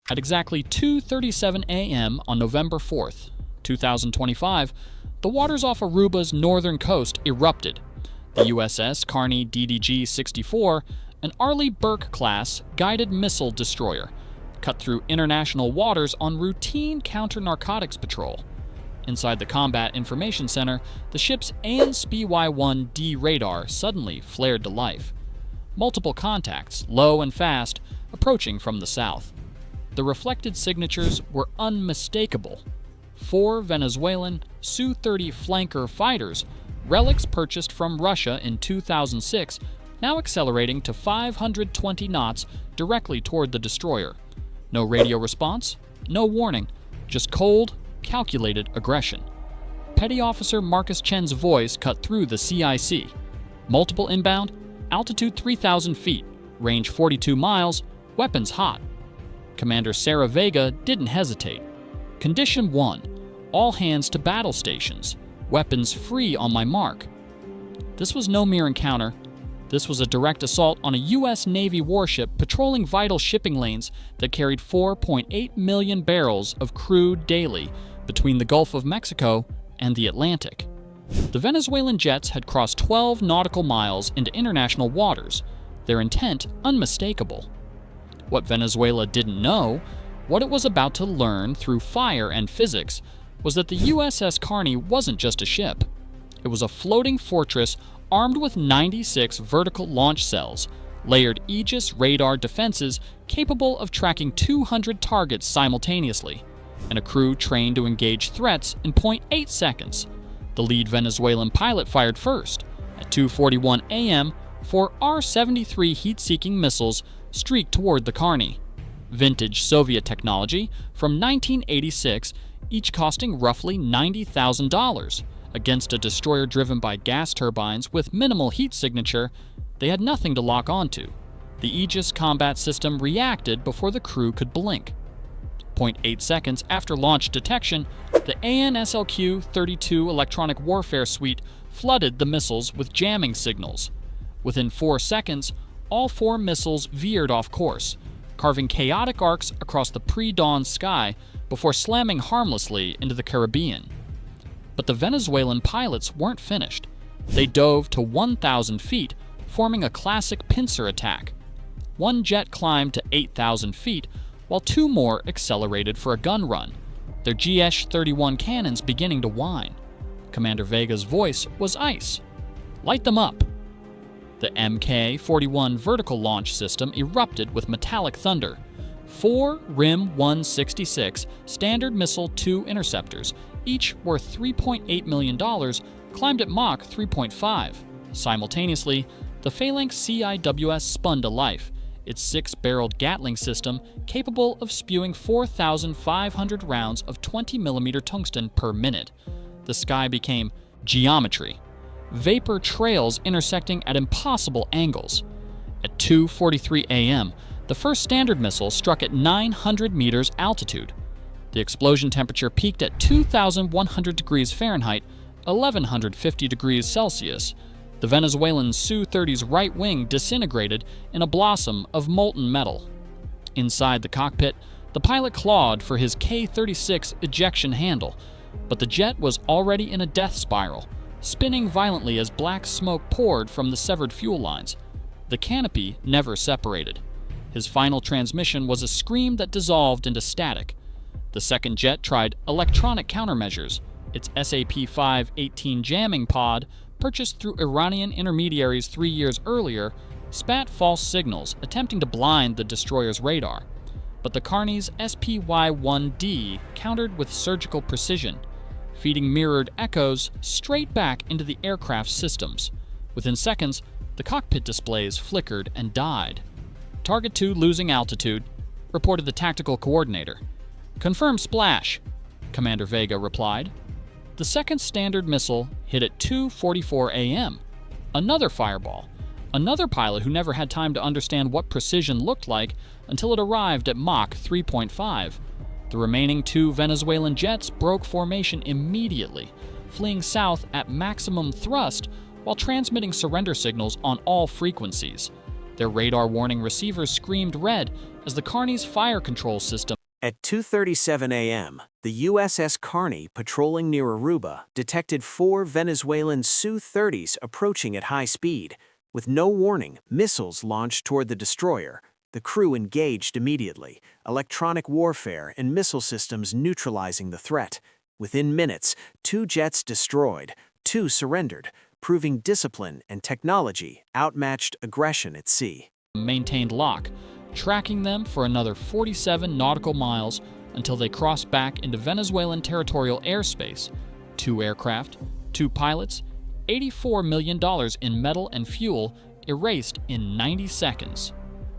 At exactly 2:37 a.m. on November 4th, 2025, the waters off Aruba's northern coast erupted. The USS Carney DDG-64, an Arleigh Burke-class guided missile destroyer, cut through international waters on routine counter-narcotics patrol. Inside the Combat Information Center, the ship's ANSPY-1D radar suddenly flared to life. Multiple contacts, low and fast, approaching from the south. The reflected signatures were unmistakable. 4 Venezuelan Su-30 flanker fighters, relics purchased from Russia in 2006, now accelerating to 520 knots directly toward the destroyer. No radio response, no warning, just cold, calculated aggression. Petty Officer Marcus Chen's voice cut through the CIC. Multiple inbound, altitude 3,000 feet, range 42 miles, weapons hot. Commander Sarah Vega didn't hesitate. Condition 1. All hands to battle stations. Weapons free on my mark. This was no mere encounter. This was a direct assault on a U.S. Navy warship patrolling vital shipping lanes that carried 4.8 million barrels of crude daily between the Gulf of Mexico and the Atlantic. The Venezuelan jets had crossed 12 nautical miles into international waters, their intent unmistakable. What Venezuela didn't know, what it was about to learn through fire and physics, was that the USS Carney wasn't just a ship. It was a floating fortress armed with 96 vertical launch cells, layered Aegis radar defenses capable of tracking 200 targets simultaneously, and a crew trained to engage threats in 0.8 seconds. The lead Venezuelan pilot fired first. At 2:41 a.m., 4 R-73 heat-seeking missiles streaked toward the Carney. Vintage Soviet technology from 1986, each costing roughly $90,000. Against a destroyer driven by gas turbines with minimal heat signature, they had nothing to lock onto. The Aegis combat system reacted before the crew could blink. 0.8 seconds after launch detection, the ANSLQ-32 electronic warfare suite flooded the missiles with jamming signals. Within 4 seconds, all 4 missiles veered off course, carving chaotic arcs across the pre-dawn sky before slamming harmlessly into the Caribbean. But the Venezuelan pilots weren't finished. They dove to 1,000 feet, forming a classic pincer attack. One jet climbed to 8,000 feet, while 2 more accelerated for a gun run, their GS-31 cannons beginning to whine. Commander Vega's voice was ice. "Light them up." The Mk-41 vertical launch system erupted with metallic thunder. 4 RIM-166 Standard Missile 2 interceptors, each worth $3.8 million, climbed at Mach 3.5. Simultaneously, the Phalanx CIWS spun to life, its 6-barreled Gatling system capable of spewing 4,500 rounds of 20mm tungsten per minute. The sky became geometry. Vapor trails intersecting at impossible angles. At 2:43 a.m., the first Standard missile struck at 900 meters altitude. The explosion temperature peaked at 2,100 degrees Fahrenheit, 1,150 degrees Celsius. The Venezuelan Su-30's right wing disintegrated in a blossom of molten metal. Inside the cockpit, the pilot clawed for his K-36 ejection handle, but the jet was already in a death spiral, spinning violently as black smoke poured from the severed fuel lines. The canopy never separated. His final transmission was a scream that dissolved into static. The second jet tried electronic countermeasures. Its SAP-518 jamming pod, purchased through Iranian intermediaries 3 years earlier, spat false signals, attempting to blind the destroyer's radar. But the Carney's SPY-1D countered with surgical precision, feeding mirrored echoes straight back into the aircraft's systems. Within seconds, the cockpit displays flickered and died. "Target 2 losing altitude," reported the tactical coordinator. "Confirm splash," Commander Vega replied. The second Standard missile hit at 2:44 a.m. Another fireball. Another pilot who never had time to understand what precision looked like until it arrived at Mach 3.5. The remaining 2 Venezuelan jets broke formation immediately, fleeing south at maximum thrust while transmitting surrender signals on all frequencies. Their radar warning receivers screamed red as the Carney's fire control system At 2:37 a.m., the USS Carney, patrolling near Aruba, detected 4 Venezuelan Su-30s approaching at high speed. With no warning, missiles launched toward the destroyer. The crew engaged immediately, electronic warfare and missile systems neutralizing the threat. Within minutes, 2 jets destroyed, 2 surrendered, proving discipline and technology outmatched aggression at sea. Maintained lock, tracking them for another 47 nautical miles until they crossed back into Venezuelan territorial airspace. 2 aircraft, 2 pilots, $84 million in metal and fuel erased in 90 seconds.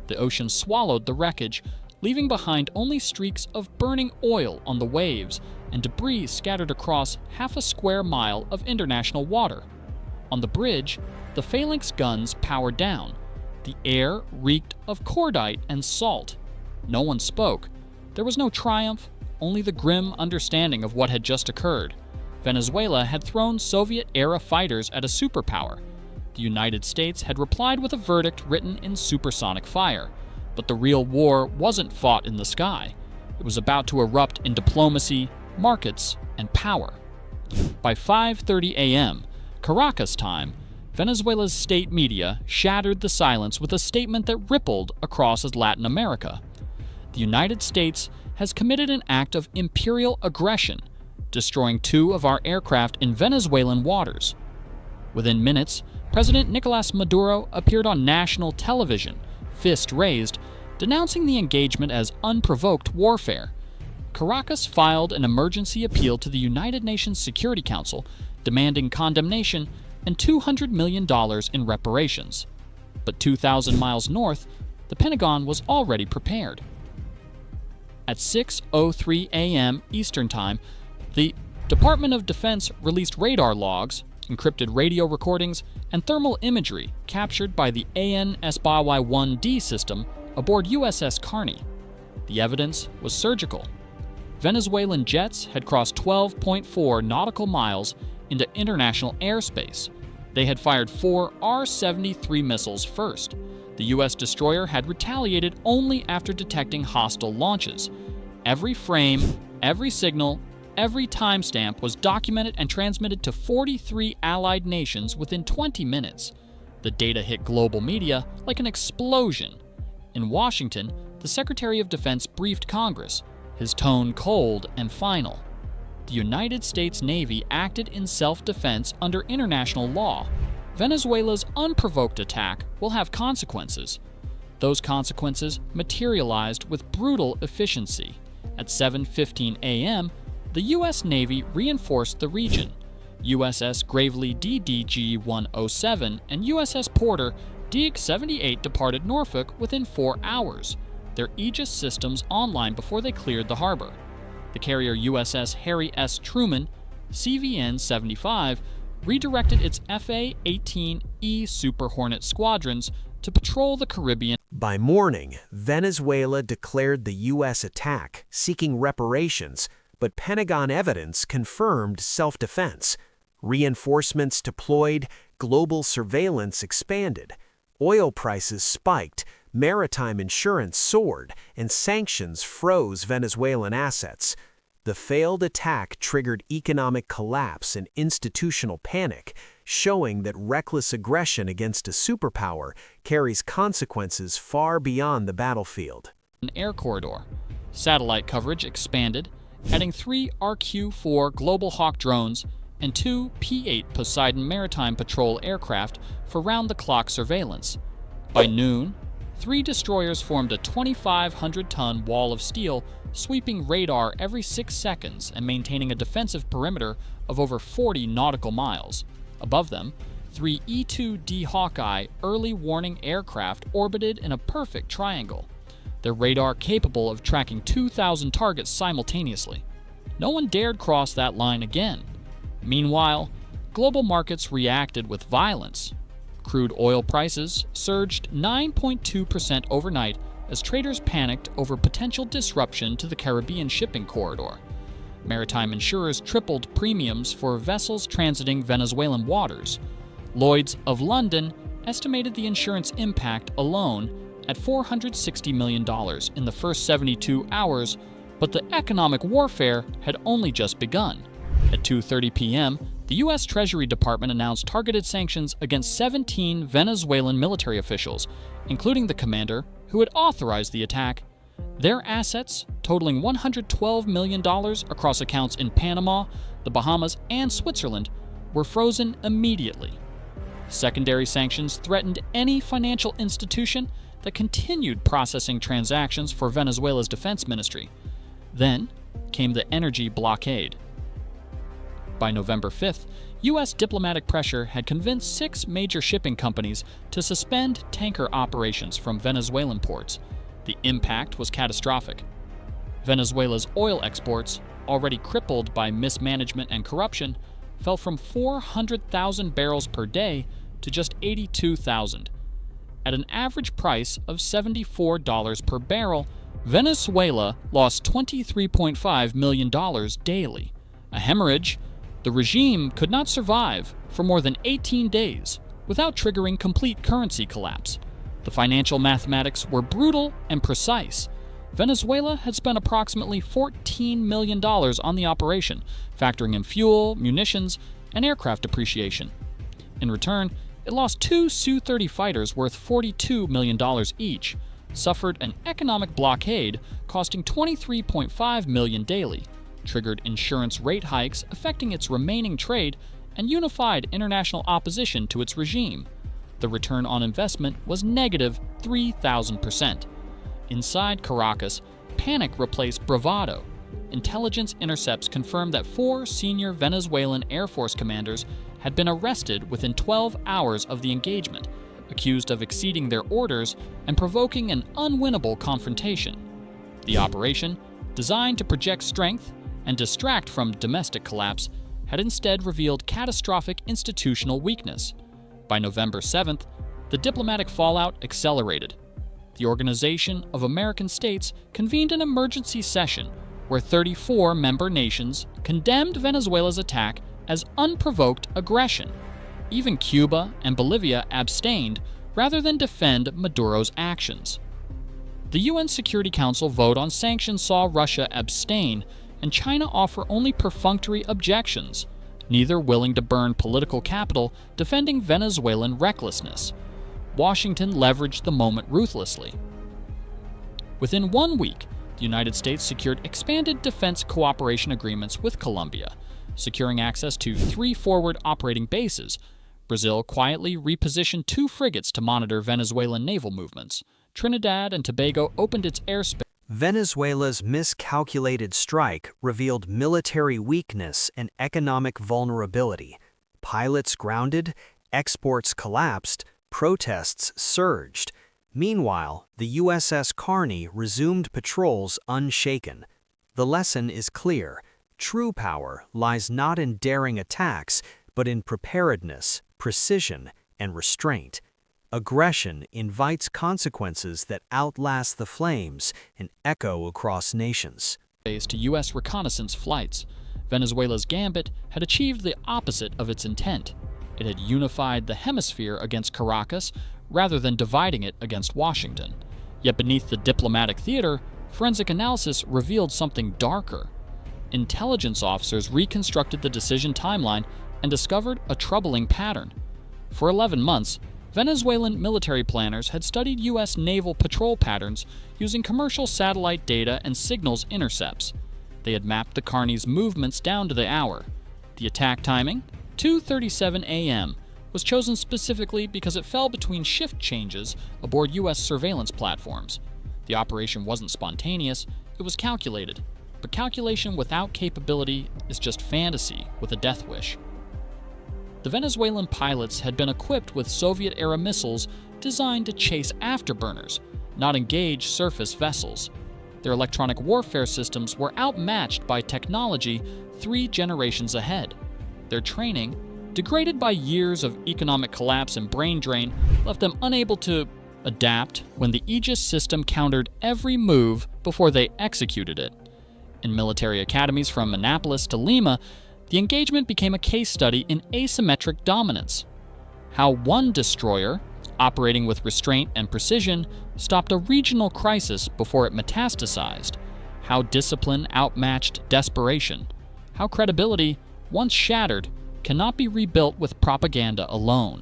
The ocean swallowed the wreckage, leaving behind only streaks of burning oil on the waves and debris scattered across half a square mile of international water. On the bridge, the phalanx guns powered down. The air reeked of cordite and salt. No one spoke. There was no triumph, only the grim understanding of what had just occurred. Venezuela had thrown Soviet-era fighters at a superpower. The United States had replied with a verdict written in supersonic fire. But the real war wasn't fought in the sky. It was about to erupt in diplomacy, markets, and power. By 5:30 a.m., Caracas time, Venezuela's state media shattered the silence with a statement that rippled across Latin America. The United States has committed an act of imperial aggression, destroying 2 of our aircraft in Venezuelan waters. Within minutes, President Nicolas Maduro appeared on national television, fist raised, denouncing the engagement as unprovoked warfare. Caracas filed an emergency appeal to the United Nations Security Council, demanding condemnation and $200 million in reparations. But 2,000 miles north, the Pentagon was already prepared. At 6:03 a.m. Eastern Time, the Department of Defense released radar logs, encrypted radio recordings, and thermal imagery captured by the AN-SBY-1D system aboard USS Carney. The evidence was surgical. Venezuelan jets had crossed 12.4 nautical miles into international airspace. They had fired 4 R-73 missiles first. The U.S. destroyer had retaliated only after detecting hostile launches. Every frame, every signal, every timestamp was documented and transmitted to 43 allied nations within 20 minutes. The data hit global media like an explosion. In Washington, the Secretary of Defense briefed Congress, his tone cold and final. The United States Navy acted in self-defense under international law. Venezuela's unprovoked attack will have consequences. Those consequences materialized with brutal efficiency. At 7:15 a.m., the U.S. Navy reinforced the region. USS Gravely DDG-107 and USS Porter DX-78 departed Norfolk within 4 hours, their Aegis systems online before they cleared the harbor. The carrier USS Harry S. Truman, CVN-75, redirected its FA-18E Super Hornet squadrons to patrol the Caribbean. By morning, Venezuela declared the U.S. attack, seeking reparations, but Pentagon evidence confirmed self-defense. Reinforcements deployed, global surveillance expanded. Oil prices spiked, maritime insurance soared, and sanctions froze Venezuelan assets. The failed attack triggered economic collapse and institutional panic, showing that reckless aggression against a superpower carries consequences far beyond the battlefield. An air corridor. Satellite coverage expanded, adding 3 RQ-4 Global Hawk drones and 2 P-8 Poseidon maritime patrol aircraft for round-the-clock surveillance. By noon, 3 destroyers formed a 2,500-ton wall of steel, sweeping radar every 6 seconds and maintaining a defensive perimeter of over 40 nautical miles. Above them, 3 E-2D Hawkeye early warning aircraft orbited in a perfect triangle, their radar capable of tracking 2,000 targets simultaneously. No one dared cross that line again. Meanwhile, global markets reacted with violence. Crude oil prices surged 9.2% overnight as traders panicked over potential disruption to the Caribbean shipping corridor. Maritime insurers tripled premiums for vessels transiting Venezuelan waters. Lloyd's of London estimated the insurance impact alone at $460 million in the first 72 hours, But the economic warfare had only just begun. At 2:30 p.m., the U.S. Treasury Department announced targeted sanctions against 17 Venezuelan military officials, including the commander who had authorized the attack. Their assets, totaling $112 million across accounts in Panama, the Bahamas, and Switzerland, were frozen immediately. Secondary sanctions threatened any financial institution that continued processing transactions for Venezuela's defense ministry. Then came the energy blockade. By November 5th, U.S. diplomatic pressure had convinced 6 major shipping companies to suspend tanker operations from Venezuelan ports. The impact was catastrophic. Venezuela's oil exports, already crippled by mismanagement and corruption, fell from 400,000 barrels per day to just 82,000. At an average price of $74 per barrel, Venezuela lost $23.5 million daily. A hemorrhage. The regime could not survive for more than 18 days without triggering complete currency collapse. The financial mathematics were brutal and precise. Venezuela had spent approximately $14 million on the operation, factoring in fuel, munitions, and aircraft depreciation. In return, it lost 2 Su-30 fighters worth $42 million each, suffered an economic blockade costing $23.5 million daily, triggered insurance rate hikes affecting its remaining trade, and unified international opposition to its regime. The return on investment was negative 3,000%. Inside Caracas, panic replaced bravado. Intelligence intercepts confirmed that 4 senior Venezuelan Air Force commanders had been arrested within 12 hours of the engagement, accused of exceeding their orders and provoking an unwinnable confrontation. The operation, designed to project strength and distract from domestic collapse, had instead revealed catastrophic institutional weakness. By November 7th, the diplomatic fallout accelerated. The Organization of American States convened an emergency session where 34 member nations condemned Venezuela's attack as unprovoked aggression. Even Cuba and Bolivia abstained rather than defend Maduro's actions. The UN Security Council vote on sanctions saw Russia abstain and China offer only perfunctory objections, neither willing to burn political capital defending Venezuelan recklessness. Washington leveraged the moment ruthlessly. Within 1 week, the United States secured expanded defense cooperation agreements with Colombia, securing access to 3 forward operating bases. Brazil quietly repositioned 2 frigates to monitor Venezuelan naval movements. Trinidad and Tobago opened its airspace. Venezuela's miscalculated strike revealed military weakness and economic vulnerability. Pilots grounded, exports collapsed, protests surged. Meanwhile, the USS Carney resumed patrols unshaken. The lesson is clear. True power lies not in daring attacks, but in preparedness, precision, and restraint. Aggression invites consequences that outlast the flames and echo across nations. To U.S. reconnaissance flights, Venezuela's gambit had achieved the opposite of its intent. It had unified the hemisphere against Caracas rather than dividing it against Washington. Yet beneath the diplomatic theater, forensic analysis revealed something darker. Intelligence officers reconstructed the decision timeline and discovered a troubling pattern. For 11 months, Venezuelan military planners had studied U.S. naval patrol patterns using commercial satellite data and signals intercepts. They had mapped the Carney's movements down to the hour. The attack timing, 2:37 a.m., was chosen specifically because it fell between shift changes aboard U.S. surveillance platforms. The operation wasn't spontaneous, it was calculated. But calculation without capability is just fantasy with a death wish. The Venezuelan pilots had been equipped with Soviet-era missiles designed to chase afterburners, not engage surface vessels. Their electronic warfare systems were outmatched by technology 3 generations ahead. Their training, degraded by years of economic collapse and brain drain, left them unable to adapt when the Aegis system countered every move before they executed it. In military academies from Annapolis to Lima, the engagement became a case study in asymmetric dominance. How one destroyer, operating with restraint and precision, stopped a regional crisis before it metastasized. how discipline outmatched desperation, how credibility, once shattered, cannot be rebuilt with propaganda alone.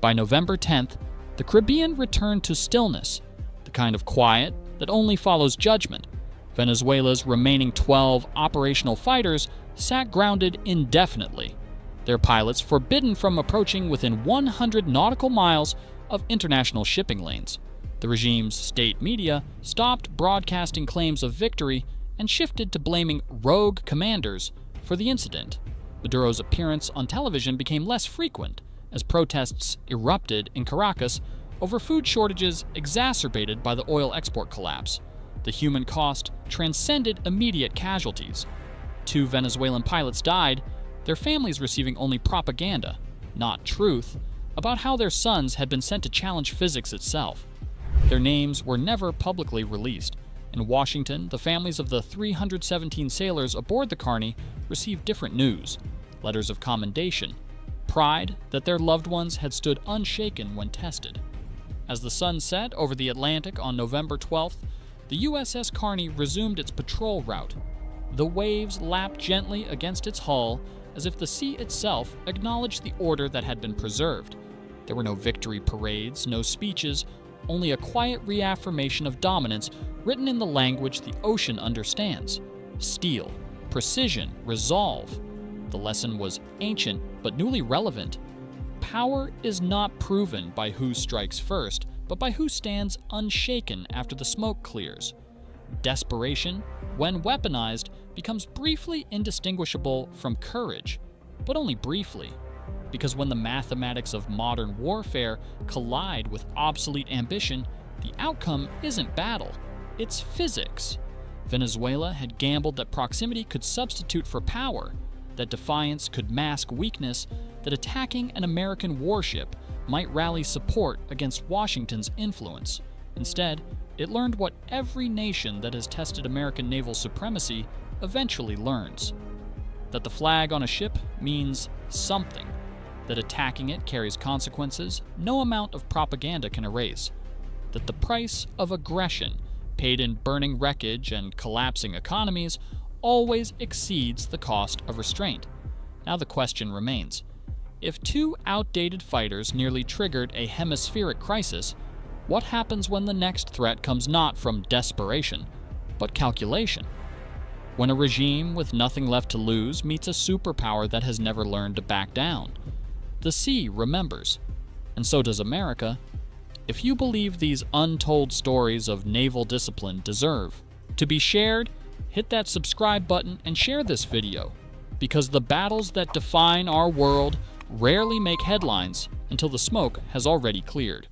By November 10th, the Caribbean returned to stillness, the kind of quiet that only follows judgment. Venezuela's remaining 12 operational fighters sat grounded indefinitely, their pilots forbidden from approaching within 100 nautical miles of international shipping lanes. The regime's state media stopped broadcasting claims of victory and shifted to blaming rogue commanders for the incident. Maduro's appearance on television became less frequent as protests erupted in Caracas over food shortages exacerbated by the oil export collapse. The human cost transcended immediate casualties. 2 Venezuelan pilots died, their families receiving only propaganda, not truth, about how their sons had been sent to challenge physics itself. Their names were never publicly released. In Washington, the families of the 317 sailors aboard the Carney received different news: letters of commendation, pride that their loved ones had stood unshaken when tested. As the sun set over the Atlantic on November 12th, the USS Carney resumed its patrol route. The waves lapped gently against its hull as if the sea itself acknowledged the order that had been preserved. There were no victory parades, no speeches, only a quiet reaffirmation of dominance written in the language the ocean understands: steel, precision, resolve. The lesson was ancient but newly relevant. Power is not proven by who strikes first, but by who stands unshaken after the smoke clears. Desperation, when weaponized, becomes briefly indistinguishable from courage, but only briefly. Because when the mathematics of modern warfare collide with obsolete ambition, the outcome isn't battle, it's physics. Venezuela had gambled that proximity could substitute for power, that defiance could mask weakness, that attacking an American warship might rally support against Washington's influence. Instead, it learned what every nation that has tested American naval supremacy eventually learns: that the flag on a ship means something, that attacking it carries consequences no amount of propaganda can erase, that the price of aggression, paid in burning wreckage and collapsing economies, always exceeds the cost of restraint. Now the question remains: if 2 outdated fighters nearly triggered a hemispheric crisis, what happens when the next threat comes not from desperation, but calculation? When a regime with nothing left to lose meets a superpower that has never learned to back down? The sea remembers, and so does America. If you believe these untold stories of naval discipline deserve to be shared, hit that subscribe button and share this video, because the battles that define our world rarely make headlines until the smoke has already cleared.